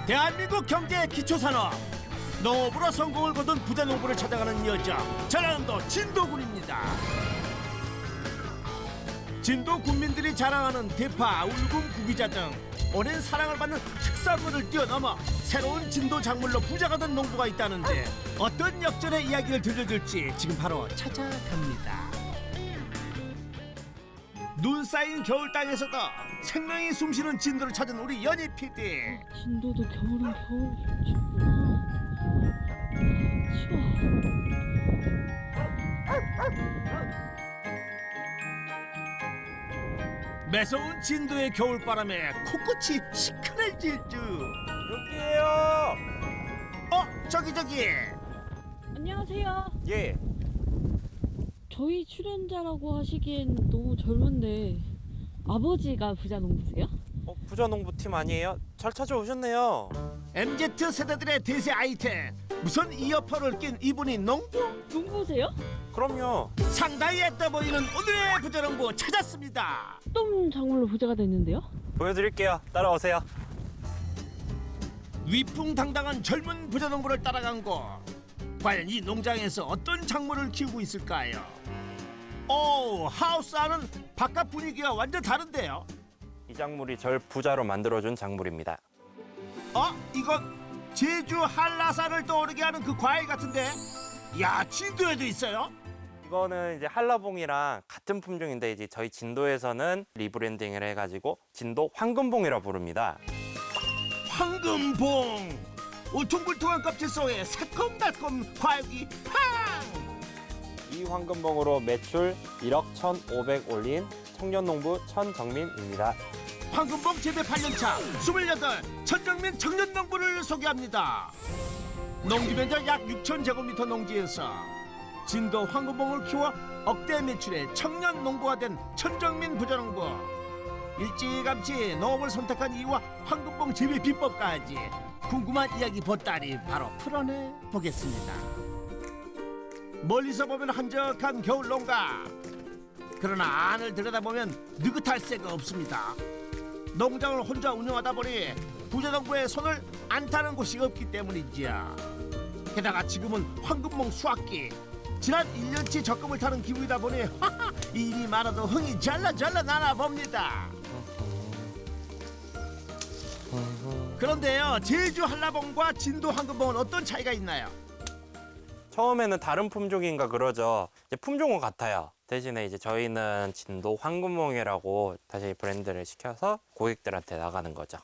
대한민국 경제의 기초산업 농업으로 성공을 거둔 부자농부를 찾아가는 여자 전라남도 진도군입니다. 진도 군민들이 자랑하는 대파, 울금, 구기자 등 오랜 사랑을 받는 특산물을 뛰어넘어 새로운 진도 작물로 부자가 된 농부가 있다는데 어떤 역전의 이야기를 들려줄지 지금 바로 찾아갑니다. 눈 쌓인 겨울 땅에서도 생명이 숨쉬는 진도를 찾은 우리 연희 PD. 진도도 겨울은 겨울 춥구나. 매서운 진도의 겨울바람에 코끝이 시큰해질 듯. 여기에요. 저기 안녕하세요. 예. 저희 출연자라고 하시기엔 너무 젊은데 아버지가 부자 농부세요? 부자 농부팀 아니에요? 잘 찾아오셨네요. MZ 세대들의 대세 아이템 무슨 이어폰을 낀 이분이 농부? 농부세요? 그럼요. 상당히 애떠 보이는 오늘의 부자농부 찾았습니다. 어떤 작물로 부자가 됐는데요? 보여드릴게요. 따라오세요. 위풍당당한 젊은 부자농부를 따라간 곳. 과연 이 농장에서 어떤 작물을 키우고 있을까요? 하우스 안은 바깥 분위기가 완전 다른데요. 이 작물이 절 부자로 만들어준 작물입니다. 이건 제주 한라산을 떠오르게 하는 그 과일 같은데. 야, 진도에도 있어요? 이거는 이제 한라봉이랑 같은 품종인데 이제 저희 진도에서는 리브랜딩을 해가지고 진도 황금봉이라 부릅니다. 황금봉. 울퉁불퉁한 껍질 속에 새콤달콤 과육이 팡. 이 황금봉으로 매출 1억 1,500 올린 청년농부 천정민입니다. 황금봉 재배 8년차 28 천정민 청년농부를 소개합니다. 농지면적 약 6,000제곱미터 농지에서 진도 황금봉을 키워 억대 매출의 청년농부가 된 천정민 부자농부. 일찌감치 농업을 선택한 이유와 황금봉 재배 비법까지 궁금한 이야기 보따리 바로 풀어내 보겠습니다. 멀리서 보면 한적한 겨울 농가. 그러나 안을 들여다보면 느긋할 새가 없습니다. 농장을 혼자 운영하다 보니 부자농부의 손을 안 타는 곳이 없기 때문이지요. 게다가 지금은 황금봉 수확기. 지난 1년치 적금을 타는 기분이다 보니 일이 많아도 흥이 잘라 나나 봅니다. 그런데요, 제주 한라봉과 진도 황금봉은 어떤 차이가 있나요? 처음에는 다른 품종인가 그러죠. 이제 품종은 같아요. 대신에 이제 저희는 진도 황금봉이라고 다시 브랜드를 시켜서 고객들한테 나가는 거죠.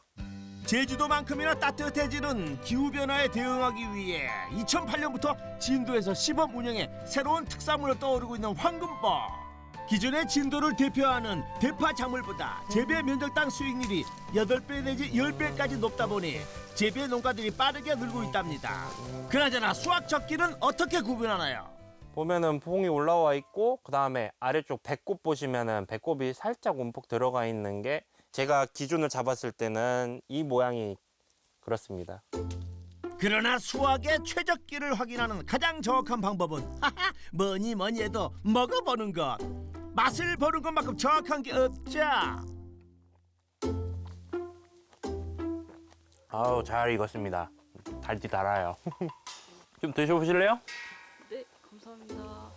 제주도만큼이나 따뜻해지는 기후변화에 대응하기 위해 2008년부터 진도에서 시범 운영에 새로운 특산물로 떠오르고 있는 황금봉. 기존의 진도를 대표하는 대파 작물보다 재배 면적당 수익률이 8배 내지 10배까지 높다 보니 재배 농가들이 빠르게 늘고 있답니다. 그나저나 수확 적기는 어떻게 구분하나요? 보면은 봉이 올라와 있고 그 다음에 아래쪽 배꼽 보시면은 배꼽이 살짝 움푹 들어가 있는 게 제가 기준을 잡았을 때는 이 모양이 그렇습니다. 그러나 수확의 최적기를 확인하는 가장 정확한 방법은 뭐니 해도 먹어보는 것. 맛을 보는 것만큼 정확한 게 없죠. 아우 잘 익었습니다. 달디 달아요. 좀 드셔보실래요? 네, 감사합니다.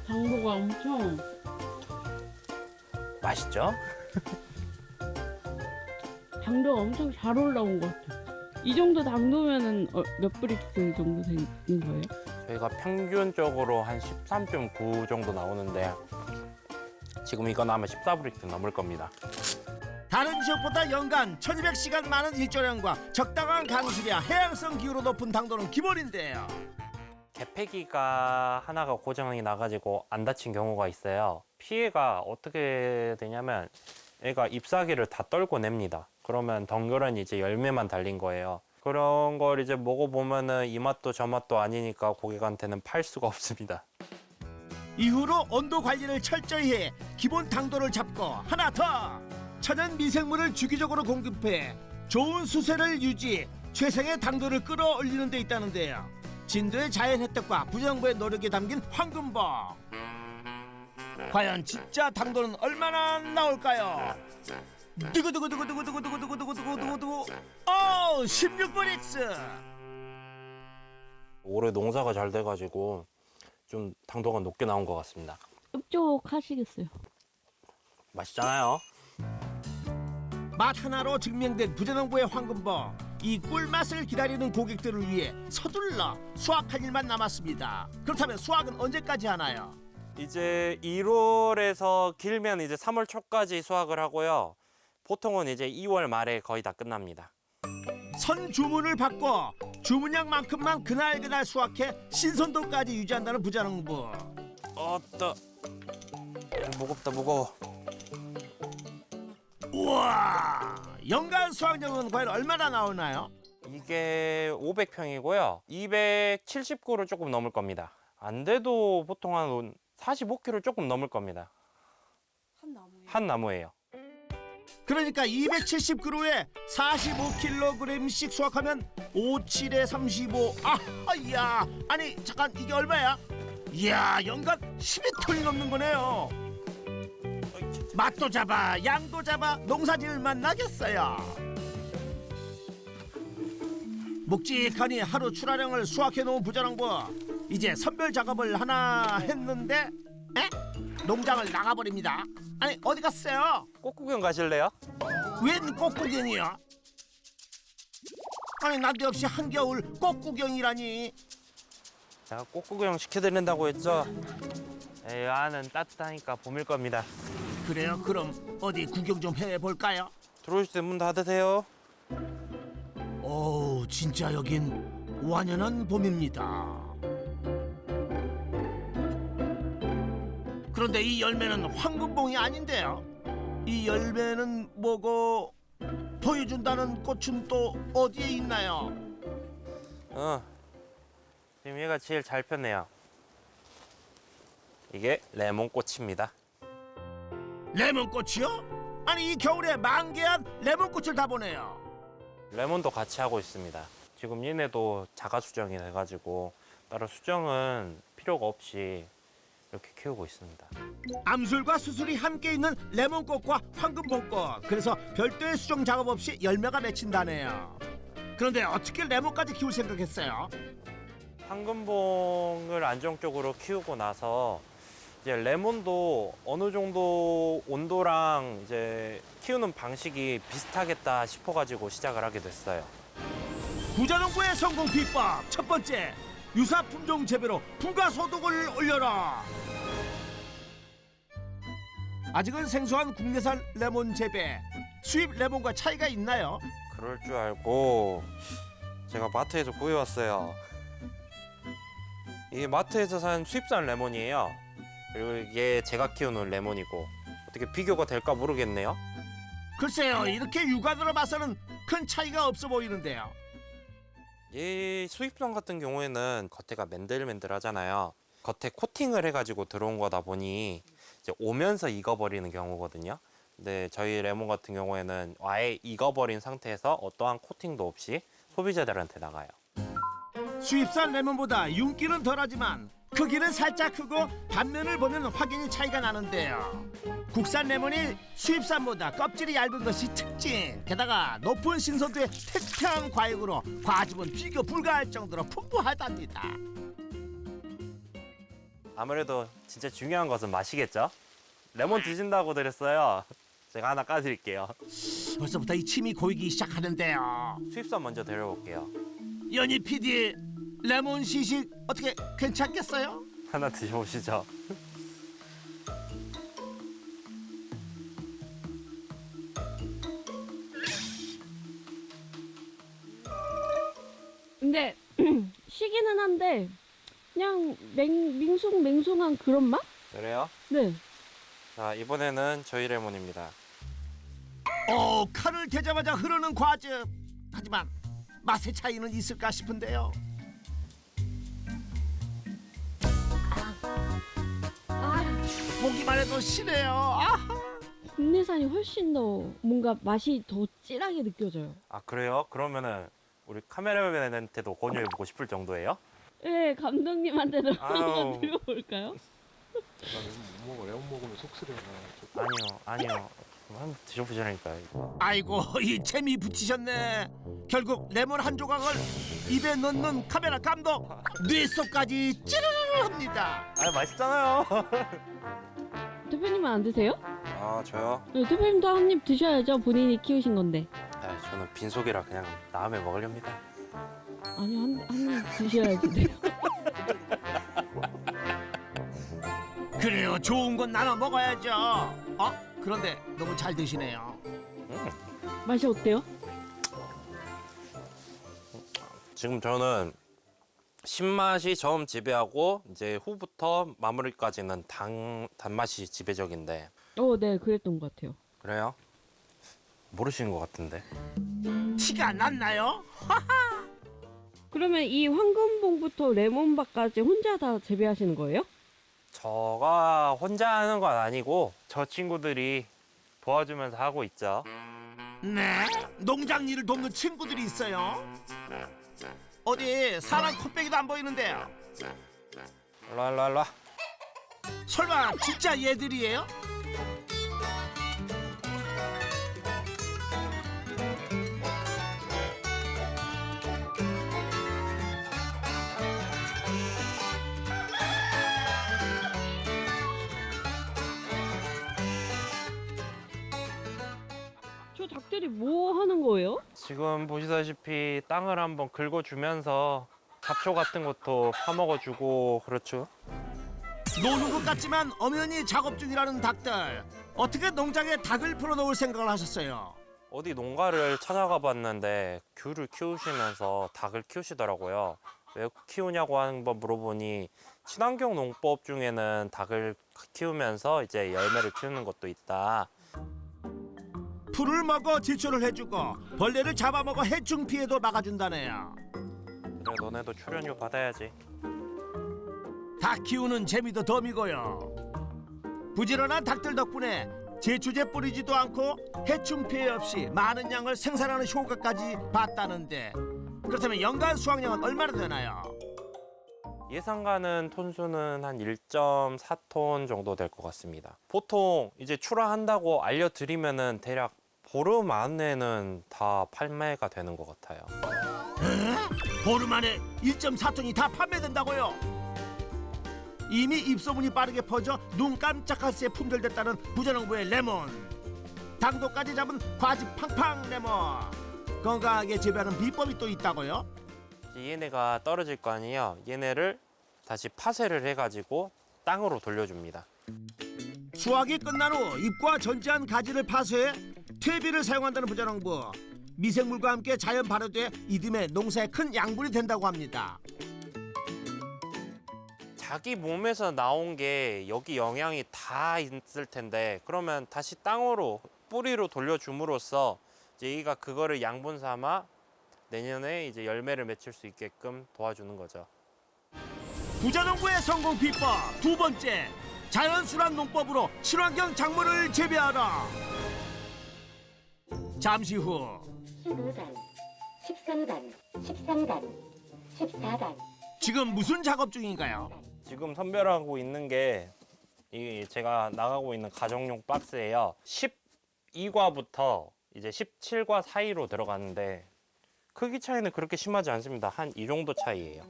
당도가 엄청 맛있죠? 당도가 엄청 잘 올라온 것 같아요. 이 정도 당도면은 몇 브릭스 정도 되는 거예요? 저희가 평균적으로 한 13.9 정도 나오는데 지금 이건 아마 14브릭스 넘을 겁니다. 다른 지역보다 연간 1200시간 많은 일조량과 적당한 강수량, 해양성 기후로 높은 당도는 기본인데요. 개폐기가 하나가 고장이 나가지고 안 다친 경우가 있어요. 피해가 어떻게 되냐면 얘가 잎사귀를 다 떨고 냅니다. 그러면 덩그러니 이제 열매만 달린 거예요. 그런 걸 이제 먹어보면은 이 맛도 저 맛도 아니니까 고객한테는 팔 수가 없습니다. 이후로 온도 관리를 철저히 해 기본 당도를 잡고 하나 더 천연 미생물을 주기적으로 공급해 좋은 수세를 유지, 최상의 당도를 끌어올리는 데 있다는데요. 진도의 자연 혜택과 부정부의 노력이 담긴 황금봉. 과연 진짜 당도는 얼마나 나올까요? 두구두구두구두구두구두구두구두구두구 16브릭스. 올해 농사가 잘 돼가지고 좀 당도가 높게 나온 것 같습니다. 흡족하시겠어요. 맛있잖아요. 맛 하나로 증명된 부자농부의 황금버. 이 꿀맛을 기다리는 고객들을 위해 서둘러 수확할 일만 남았습니다. 그렇다면 수확은 언제까지 하나요? 이제 1월에서 길면 이제 3월 초까지 수확을 하고요. 보통은 이제 2월 말에 거의 다 끝납니다. 선 주문을 받고 주문량만큼만 그날 수확해 신선도까지 유지한다는 부자농부. 어따, 무겁다 무거워. 우와, 연간 수확량은 과연 얼마나 나오나요? 이게 500평이고요. 270그루 조금 넘을 겁니다. 안 돼도 보통 한 45kg 조금 넘을 겁니다. 한 나무예요. 그러니까 270그루에 45kg씩 수확하면 5, 7에 35. 아야, 아니 잠깐 이게 얼마야? 이야, 연간 12톤이 넘는 거네요. 맛도 잡아, 양도 잡아, 농사질만 나겠어요. 묵직하니 하루 출하량을 수확해놓은 부자농부. 이제 선별 작업을 하나 했는데 농장을 나가버립니다. 아니 어디 갔어요? 꽃구경 가실래요? 웬 꽃구경이야? 아니 난데없이 한겨울 꽃구경이라니. 제가 꽃구경 시켜드린다고 했죠? 에이, 안은 따뜻하니까 봄일 겁니다. 그래요? 그럼 어디 구경 좀 해볼까요? 들어오실 때 문 닫으세요. 오, 진짜 여긴 완연한 봄입니다. 그런데 이 열매는 황금봉이 아닌데요. 이 열매는 뭐고 보여준다는 꽃은 또 어디에 있나요? 지금 얘가 제일 잘 폈네요. 이게 레몬꽃입니다. 레몬꽃이요? 아니 이 겨울에 만개한 레몬꽃을 다 보네요. 레몬도 같이 하고 있습니다. 지금 얘네도 자가 수정이 돼가지고 따로 수정은 필요가 없이 이렇게 키우고 있습니다. 암술과 수술이 함께 있는 레몬꽃과 황금봉꽃. 그래서 별도의 수정 작업 없이 열매가 맺힌다네요. 그런데 어떻게 레몬까지 키울 생각했어요? 황금봉을 안정적으로 키우고 나서 이제 레몬도 어느 정도 온도랑 이제 키우는 방식이 비슷하겠다 싶어가지고 시작을 하게 됐어요. 부자농부의 성공 비법 첫 번째, 유사 품종 재배로 부가소득을 올려라. 아직은 생소한 국내산 레몬 재배, 수입 레몬과 차이가 있나요? 그럴 줄 알고 제가 마트에서 구해왔어요. 이게 마트에서 산 수입산 레몬이에요. 그리고 이게 제가 키우는 레몬이고 어떻게 비교가 될까 모르겠네요. 글쎄요, 이렇게 육안으로 봐서는 큰 차이가 없어 보이는데요. 이 수입산 같은 경우에는 겉에가 맨들맨들하잖아요. 겉에 코팅을 해가지고 들어온 거다 보니 이제 오면서 익어버리는 경우거든요. 근데 저희 레몬 같은 경우에는 아예 익어버린 상태에서 어떠한 코팅도 없이 소비자들한테 나가요. 수입산 레몬보다 윤기는 덜하지만 크기는 살짝 크고 단면을 보면 확연히 차이가 나는데요. 국산 레몬이 수입산보다 껍질이 얇은 것이 특징. 게다가 높은 신선도의 태평 과육으로 과즙은 비교 불가할 정도로 풍부하답니다. 아무래도 진짜 중요한 것은 맛이겠죠? 레몬 드신다고 드렸어요. 제가 하나 까드릴게요. 벌써부터 이 침이 고이기 시작하는데요. 수입산 먼저 데려올게요. 연희 PD, 레몬 시식 어떻게 괜찮겠어요? 하나 드셔보시죠. 근데 시기는 한데 그냥 맹숭맹숭한 그런 맛? 그래요? 네. 자, 이번에는 저희 레몬입니다. 칼을 대자마자 흐르는 과즙. 하지만 맛의 차이는 있을까 싶은데요. 보기만 해도 시네요. 아하. 국내산이 훨씬 더 뭔가 맛이 더 진하게 느껴져요. 아, 그래요? 그러면은 우리 카메라맨한테도 권유해보고 싶을 정도예요? 네, 감독님한테도 아우. 한번 드려볼까요? 나는 못 먹어. 레몬 먹으면 속쓰려나. 아니요. 한번 드셔보시라니까요. 아이고 이 재미 붙이셨네. 결국 레몬 한 조각을 입에 넣는 카메라 감독 뇌 속까지 찌르르 합니다. 아, 맛있잖아요. 대표님은 안 드세요? 아, 저요? 네, 대표님도 한 입 드셔야죠. 본인이 키우신 건데. 아, 저는 빈속이라 그냥 다음에 먹으렵니다. 아니 한 입 드셔야지. 네. 그래요, 좋은 건 나눠 먹어야죠. 그런데 너무 잘 드시네요. 맛이 어때요? 지금 저는 신맛이 처음 지배하고 이제 후부터 마무리까지는 단맛이 지배적인데. 네, 그랬던 것 같아요. 그래요? 모르시는 것 같은데. 티가 났나요? 그러면 이 황금봉부터 레몬밥까지 혼자 다 재배하시는 거예요? 저가 혼자 하는 건 아니고 저 친구들이 도와주면서 하고 있죠. 네, 농장 일을 돕는 친구들이 있어요. 어디 사람 코빼기도 안 보이는데요. 일로 와. 설마 진짜 얘들이에요? 저 닭들이 뭐 하는 거예요? 지금 보시다시피 땅을 한번 긁어주면서 잡초 같은 것도 파먹어주고 그렇죠. 노는 것 같지만 엄연히 작업 중이라는 닭들. 어떻게 농장에 닭을 풀어놓을 생각을 하셨어요? 어디 농가를 찾아가 봤는데 귤을 키우시면서 닭을 키우시더라고요. 왜 키우냐고 하는 거 물어보니 친환경 농법 중에는 닭을 키우면서 이제 열매를 키우는 것도 있다. 풀을 먹어 제초를 해주고 벌레를 잡아먹어 해충 피해도 막아준다네요. 그래, 너네도 출연료 받아야지. 닭 키우는 재미도 덤이고요. 부지런한 닭들 덕분에 제초제 뿌리지도 않고 해충 피해 없이 많은 양을 생산하는 효과까지 봤다는데, 그렇다면 연간 수확량은 얼마나 되나요? 예상 가는 톤수는 한 1.4톤 정도 될 것 같습니다. 보통 이제 출하한다고 알려드리면은 대략 보름 안에는 다 판매가 되는 것 같아요. 보름 안에 1.4톤이 다 판매된다고요? 이미 입소문이 빠르게 퍼져 눈 깜짝할 새 품절됐다는 부자농부의 레몬. 당도까지 잡은 과즙 팡팡 레몬. 건강하게 재배하는 비법이 또 있다고요? 얘네가 떨어질 거 아니에요. 얘네를 다시 파쇄를 해가지고 땅으로 돌려줍니다. 수확이 끝난 후 잎과 전지한 가지를 파쇄해 퇴비를 사용한다는 부자농부. 미생물과 함께 자연 발효돼 이듬해 농사에 큰 양분이 된다고 합니다. 자기 몸에서 나온 게 여기 영양이 다 있을 텐데 그러면 다시 땅으로 뿌리로 돌려줌으로써 이제 얘가 그거를 양분 삼아 내년에 이제 열매를 맺힐 수 있게끔 도와주는 거죠. 부자농부의 성공 비법 두 번째, 자연순환 농법으로 친환경 작물을 재배하라. 잠시 후 15단, 13단, 13단, 14단. 지금 무슨 작업 중인가요? 지금 선별하고 있는 게 이 제가 나가고 있는 가정용 박스예요. 12과부터 이제 17과 사이로 들어가는데 크기 차이는 그렇게 심하지 않습니다. 한 이 정도 차이예요.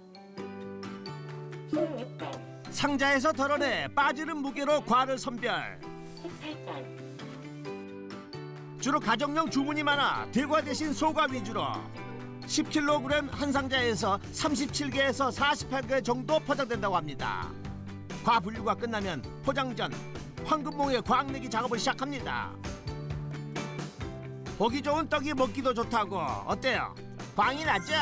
16단, 상자에서 덜어내 빠지는 무게로 과를 선별. 18단, 주로 가정용 주문이 많아 대과 대신 소과 위주로 10kg 한 상자에서 37개에서 48개 정도 포장된다고 합니다. 과 분류가 끝나면 포장 전 황금봉에 광 내기 작업을 시작합니다. 보기 좋은 떡이 먹기도 좋다고. 어때요? 광이 나죠?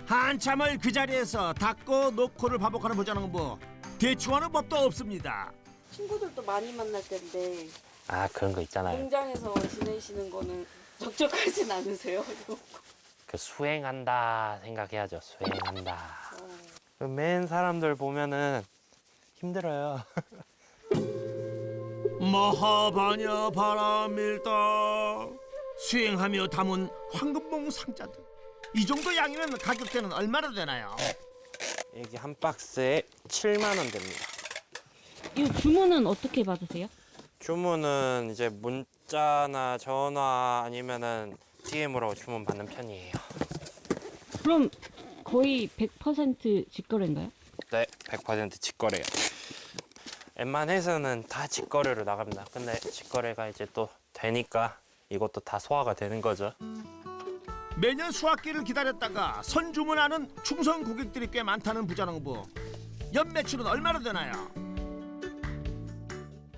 한참을 그 자리에서 닦고 놓고를 반복하는 부자농부. 대충하는 법도 없습니다. 친구들도 많이 만날 텐데 아, 그런 거 있잖아요. 공장에서 지내시는 거는 적적하진 않으세요? 그 수행한다 생각해야죠. 수행한다. 맨 사람들 보면은 힘들어요. 마하바냐 바람일다. 수행하며 담은 황금봉 상자들. 이 정도 양이면 가격대는 얼마나 되나요? 이게 한 박스에 7만 원 됩니다. 이 주문은 어떻게 받으세요? 주문은 이제 문자나 전화 아니면은 DM으로 주문 받는 편이에요. 그럼 거의 100% 직거래인가요? 네, 100% 직거래요. 웬만해서는 다 직거래로 나갑니다. 근데 직거래가 이제 또 되니까 이것도 다 소화가 되는 거죠. 매년 수확기를 기다렸다가 선주문하는 충성 고객들이 꽤 많다는 부자농부. 연 매출은 얼마나 되나요?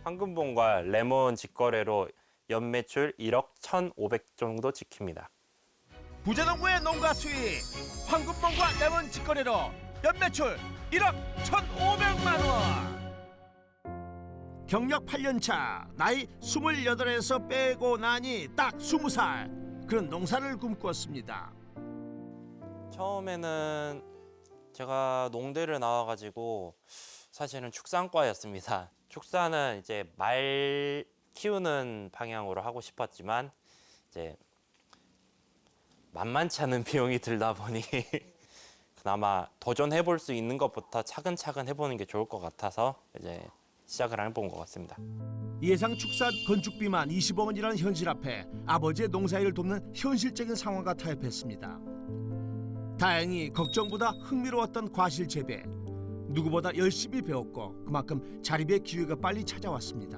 황금봉과 레몬 직거래로 연매출 1억 1,500 정도 지킵니다. 부자농부의 농가 수익 황금봉과 레몬 직거래로 연매출 1억 1,500만 원. 경력 8년차, 나이 28에서 빼고 나니 딱 20살. 그런 농사를 꿈꾸었습니다. 처음에는 제가 농대를 나와가지고 사실은 축산과였습니다. 축사는 이제 말 키우는 방향으로 하고 싶었지만 이제 만만치 않은 비용이 들다 보니 그나마 도전해 볼 수 있는 것부터 차근차근 해보는 게 좋을 것 같아서 이제 시작을 해본 것 같습니다. 예상 축사 건축비만 20억 원이라는 현실 앞에 아버지의 농사일을 돕는 현실적인 상황과 타협했습니다. 다행히 걱정보다 흥미로웠던 과실 재배. 누구보다 열심히 배웠고 그만큼 자립의 기회가 빨리 찾아왔습니다.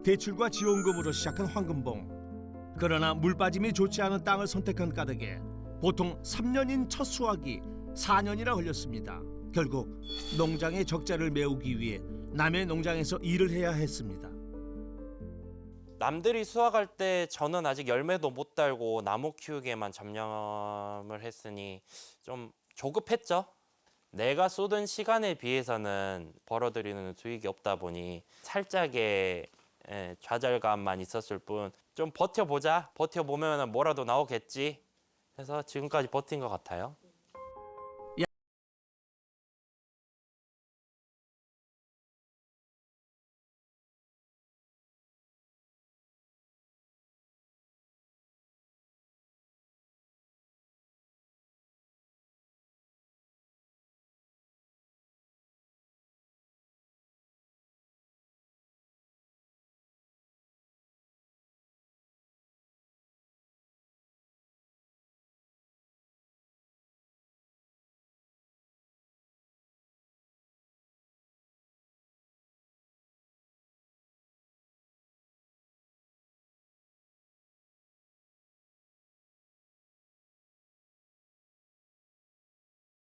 대출과 지원금으로 시작한 황금봉. 그러나 물빠짐이 좋지 않은 땅을 선택한 까닭에 보통 3년인 첫 수확이 4년이나 걸렸습니다. 결국 농장의 적자를 메우기 위해 남의 농장에서 일을 해야 했습니다. 남들이 수확할 때 저는 아직 열매도 못 달고 나무 키우기에만 전념을 했으니 좀 조급했죠. 내가 쏟은 시간에 비해서는 벌어들이는 수익이 없다 보니 살짝의 좌절감만 있었을 뿐 좀 버텨보자, 버텨보면 뭐라도 나오겠지 해서 지금까지 버틴 것 같아요.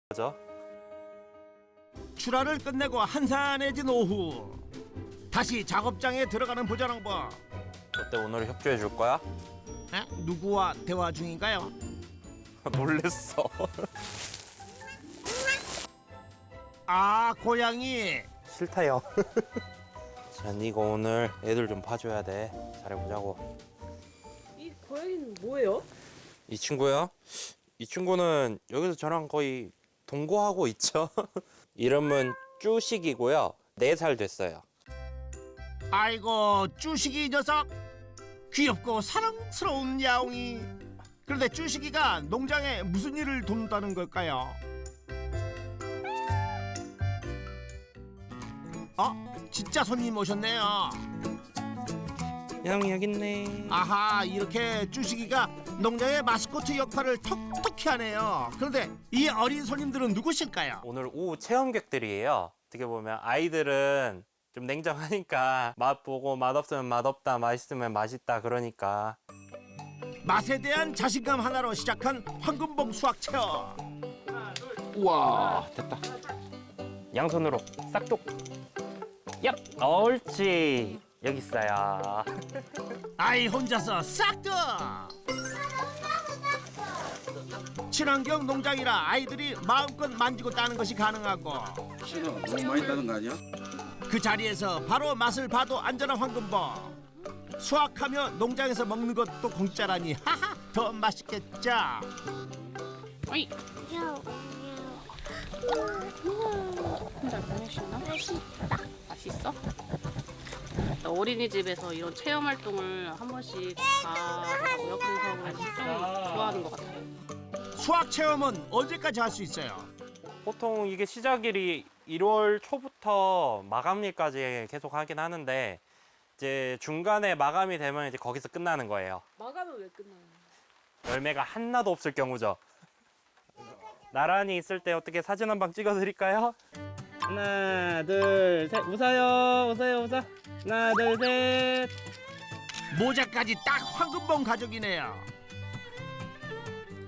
그죠? 출하를 끝내고 한산해진 오후. 다시 작업장에 들어가는 부자농부. 어때, 오늘 협조해 줄 거야? 누구와 대화 중인가요? 놀랬어. 아, 고양이. 싫다요. 자, 니가 오늘 애들 좀 봐줘야 돼. 잘해보자고. 이 고양이는 뭐예요? 이 친구요? 이 친구는 여기서 저랑 거의 동거하고 있죠. 이름은 쭈식이고요. 4살 됐어요. 아이고, 쭈식이 녀석. 귀엽고 사랑스러운 야옹이. 그런데 쭈식이가 농장에 무슨 일을 돕는다는 걸까요? 진짜 손님 오셨네요. 야옹이 여기 있네. 아하, 이렇게 쭈식이가 농장의 마스코트 역할을 톡톡히 하네요. 그런데 이 어린 손님들은 누구실까요? 오늘 오후 체험객들이에요. 어떻게 보면 아이들은 좀 냉정하니까 맛보고 맛없으면 맛없다, 맛있으면 맛있다 그러니까. 맛에 대한 자신감 하나로 시작한 황금봉 수확 체험. 우와 됐다. 양손으로 싹둑. 얍! 옳지. 여기 있어요. 아이 혼자서 싹둑. 친환경 농장이라 아이들이 마음껏 만지고 따는 것이 가능하고 싫어. 너무 많이 따는 거 아니야? 그 자리에서 바로 맛을 봐도 안전한 황금봉. 수확하며 농장에서 먹는 것도 공짜라니 하하 더 맛있겠죠. 어이. 혼자 다닐 수 있나? 맛있어? 어린이집에서 이런 체험 활동을 한 번씩 가보고 옆에서 좀 좋아하는 것 같아요. 수확 체험은 언제까지 할 수 있어요? 보통 이게 시작일이 1월 초부터 마감일까지 계속 하긴 하는데 이제 중간에 마감이 되면 이제 거기서 끝나는 거예요. 마감은 왜 끝나요? 열매가 하나도 없을 경우죠. 나란히 있을 때 어떻게 사진 한 방 찍어 드릴까요? 하나, 둘, 셋. 웃어요. 웃어. 하나, 둘, 셋. 모자까지 딱 황금봉 가족이네요.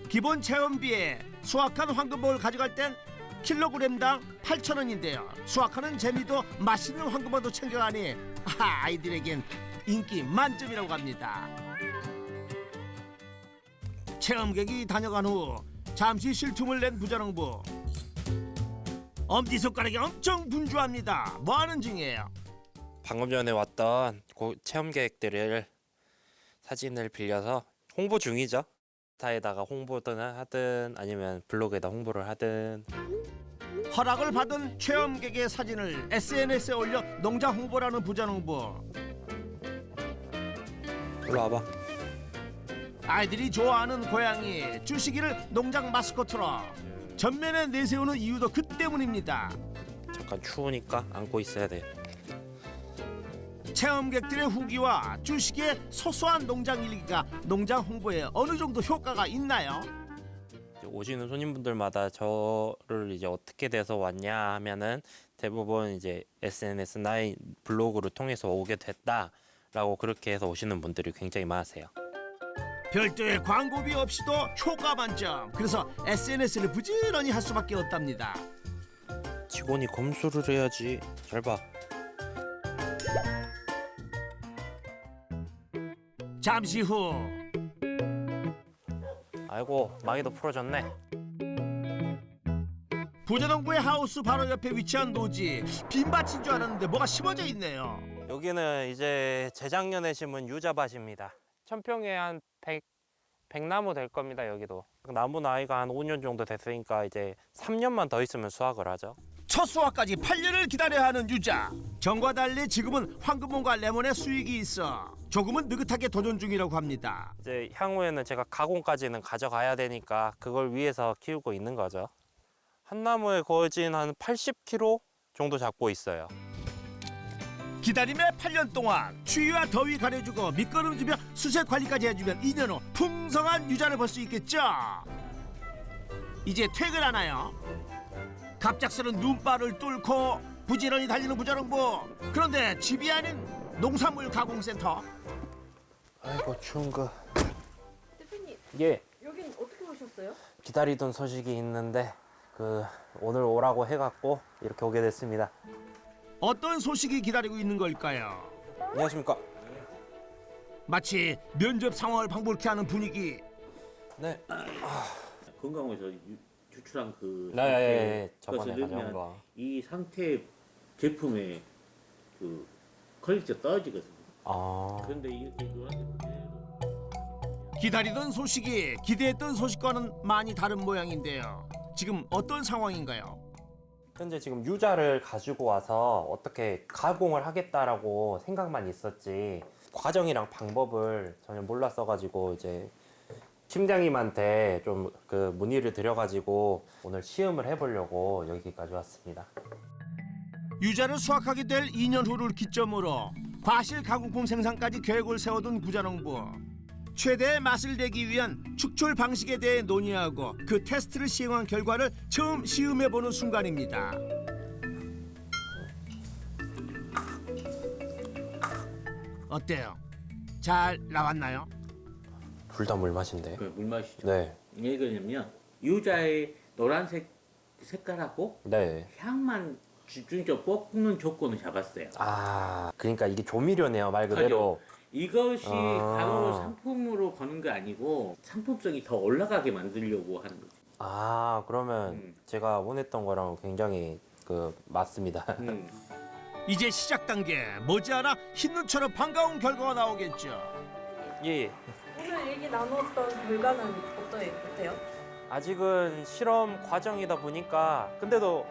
기본 체험비에 수확한 황금봉을 가져갈 땐 킬로그램당 8,000원인데요. 수확하는 재미도 맛있는 황금봉도 챙겨가니 아이들에겐 인기 만점이라고 합니다. 체험객이 다녀간 후 잠시 쉴 틈을 낸 부자농부. 엄지손가락이 엄청 분주합니다. 뭐하는 중이에요? 방금 전에 왔던 체험객들을 사진을 빌려서 홍보 중이죠. 인스타에다가 홍보든 하든 아니면 블로그에다 홍보를 하든. 허락을 받은 체험객의 사진을 SNS에 올려 농장 홍보라는 부자농부. 일로 와봐. 아이들이 좋아하는 고양이 주식이를 농장 마스코트로 전면에 내세우는 이유도 그 때문입니다. 잠깐 추우니까 안고 있어야 돼. 체험객들의 후기와 주식의 소소한 농장 일기가 농장 홍보에 어느 정도 효과가 있나요? 오시는 손님분들마다 저를 이제 어떻게 돼서 왔냐 하면은 대부분 이제 SNS나 블로그를 통해서 오게 됐다라고 그렇게 해서 오시는 분들이 굉장히 많으세요. 별도의 광고비 없이도 효과 만점. 그래서 SNS를 부지런히 할 수밖에 없답니다. 직원이 검수를 해야지. 잘 봐. 잠시 후 아이고 마이도 풀어졌네. 부자농부의 하우스 바로 옆에 위치한 노지. 빈밭인 줄 알았는데 뭐가 심어져 있네요. 여기는 이제 재작년에 심은 유자밭입니다. 천평에 한 100나무 될 겁니다. 여기도. 나무 나이가 한 5년 정도 됐으니까 이제 3년만 더 있으면 수확을 하죠. 첫 수확까지 8년을 기다려야 하는 유자. 전과 달리 지금은 황금몬과 레몬의 수익이 있어 조금은 느긋하게 도전 중이라고 합니다. 이제 향후에는 제가 가공까지는 가져가야 되니까 그걸 위해서 키우고 있는 거죠. 한 나무에 거진 한 80kg 정도 잡고 있어요. 기다림의 8년 동안 추위와 더위 가려주고 미끄럼지며 수색 관리까지 해주면 2년 후 풍성한 유자를 볼 수 있겠죠. 이제 퇴근하나요? 갑작스런 눈발을 뚫고 부지런히 달리는 부자농부. 그런데 집이 아닌 농산물 가공센터. 아이고 추운 거. 대표님, 예. 여긴 어떻게 오셨어요? 기다리던 소식이 있는데 오늘 오라고 해갖고 이렇게 오게 됐습니다. 어떤 소식이 기다리고 있는 걸까요? 안녕하십니까? 마치 면접 상황을 방불케 하는 분위기. 네. 건강에서 추출한 그 네, 상태, 저번에 그것을 가져온 넣으면 거. 이 상태 제품의 그 퀄리티가 떨어지거든요. 아. 그런데 이렇게 노란색 그대로 기다리던 소식이 기대했던 소식과는 많이 다른 모양인데요. 지금 어떤 상황인가요? 현재 지금 유자를 가지고 와서 어떻게 가공을 하겠다라고 생각만 있었지 과정이랑 방법을 전혀 몰랐어가지고 이제 팀장님한테 좀 그 문의를 드려가지고 오늘 시음을 해보려고 여기까지 왔습니다. 유자를 수확하게 될 2년 후를 기점으로 과실 가공품 생산까지 계획을 세워둔 부자농부. 최대의 맛을 내기 위한 축출 방식에 대해 논의하고 그 테스트를 시행한 결과를 처음 시음해보는 순간입니다. 어때요? 잘 나왔나요? 둘 다 물맛인데. 그 물맛이죠. 네. 왜 그러냐면 유자의 노란색 색깔하고 네. 향만 집중적으로 뽑는 조건을 잡았어요. 아, 그러니까 이게 조미료네요, 말 그대로. 이것이 아. 바로 상품으로 거는 게 아니고 상품성이 더 올라가게 만들려고 하는 거죠. 아, 그러면 제가 원했던 거랑 굉장히 맞습니다. 이제 시작 단계. 머지않아 흰눈처럼 반가운 결과가 나오겠죠. 예. 오늘 얘기 나눴던 결과는 어때요? 아직은 실험 과정이다 보니까 근데도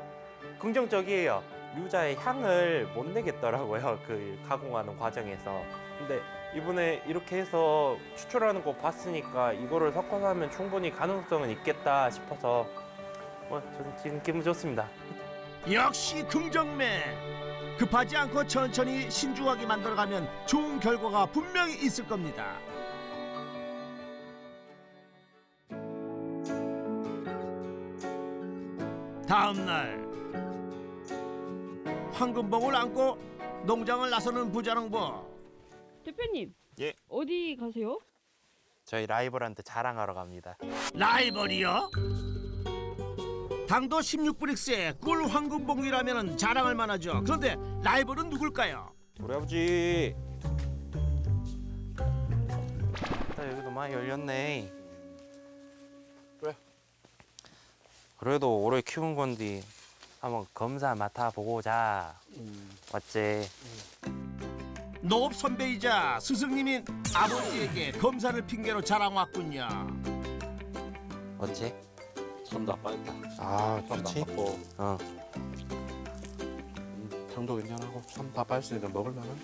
긍정적이에요. 유자의 향을 못 내겠더라고요. 그 가공하는 과정에서. 근데 이번에 이렇게 해서 추출하는 거 봤으니까 이거를 섞어서 하면 충분히 가능성은 있겠다 싶어서 저는 지금 기분 좋습니다. 역시 긍정맨. 급하지 않고 천천히 신중하게 만들어가면 좋은 결과가 분명히 있을 겁니다. 다음 날 황금봉을 안고 농장을 나서는 부자농부. 대표님. 예. 어디 가세요? 저희 라이벌한테 자랑하러 갑니다. 라이벌이요? 당도 16브릭스의 꿀 황금봉이라면 자랑할 만하죠. 그런데 라이벌은 누굴까요? 우리 아버지. 여기도 많이 열렸네. 왜? 그래도 오래 키운 건데 한번 검사 맡아보고 자. 맞지? 농업 선배이자 스승님인 아버지에게 검사를 핑계로 자랑 왔군요. 어째? 손도 안 빠졌다. 아, 손도 좋지? 안 빠고 어. 당도 괜찮고 손 다 빠졌으니까 먹을만한.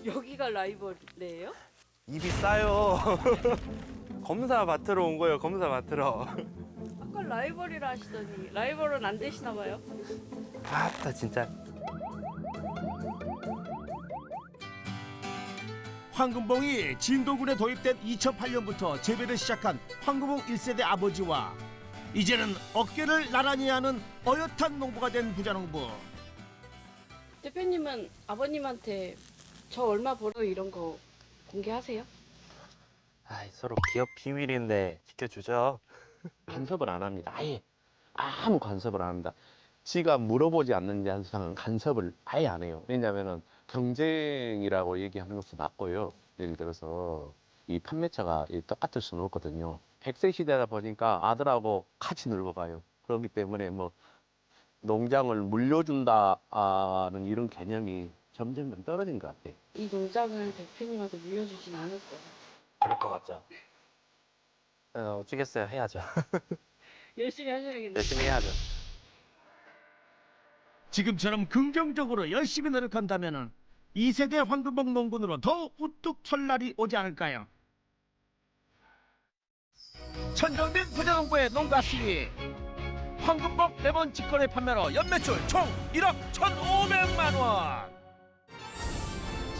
여기가 라이벌이에요? 입이 싸요. 검사 맡으러 온 거예요. 검사 맡으러. 아까 라이벌이라 하시더니 라이벌은 안 되시나 봐요? 아따 진짜. 황금봉이 진도군에 도입된 2008년부터 재배를 시작한 황금봉 1세대 아버지와 이제는 어깨를 나란히 하는 어엿한 농부가 된 부자농부. 대표님은 아버님한테 저 얼마 벌어요 이런 거 공개하세요? 아, 서로 기업 비밀인데 지켜주죠. 간섭을 안 합니다. 아예 아무 간섭을 안 합니다. 지가 물어보지 않는 이상은 간섭을 아예 안 해요. 왜냐하면 경쟁이라고 얘기하는 것은 맞고요. 예를 들어서 이 판매처가 똑같을 수는 없거든요. 100세 시대다 보니까 아들하고 같이 늙어가요. 그렇기 때문에 뭐 농장을 물려준다는 이런 개념이 점점 떨어진 것 같아요. 이 농장을 대표님한테 물려주진 않을 거예요. 그럴 것 같죠. 어쩌겠어요. 해야죠. 열심히 하셔야겠네요. 열심히 해야죠. 지금처럼 긍정적으로 열심히 노력한다면 2세대 황금봉 농군으로 더 우뚝 설 날이 오지 않을까요? 천정민 부자농부의 농가 수익. 황금봉 레몬 직거래 판매로 연매출 총 1억 1,500만 원.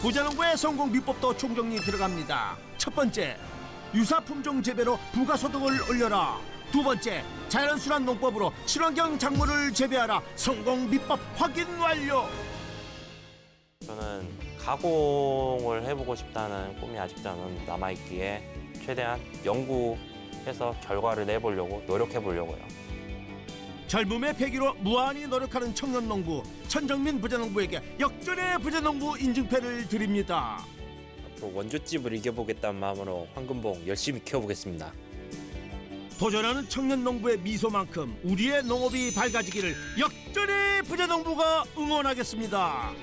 부자농부의 성공 비법도 총정리 들어갑니다. 첫 번째, 유사 품종 재배로 부가소득을 올려라. 두 번째, 자연순환 농법으로 친환경 작물을 재배하라. 성공 비법 확인 완료. 저는 가공을 해보고 싶다는 꿈이 아직도는 남아있기에 최대한 연구해서 결과를 내보려고 노력해보려고요. 젊음의 패기로 무한히 노력하는 청년 농부 천정민 부자농부에게 역전의 부자농부 인증패를 드립니다. 앞으로 원조집을 이겨보겠다는 마음으로 황금봉 열심히 키워보겠습니다. 도전하는 청년 농부의 미소만큼 우리의 농업이 밝아지기를 역전의 부자농부가 응원하겠습니다.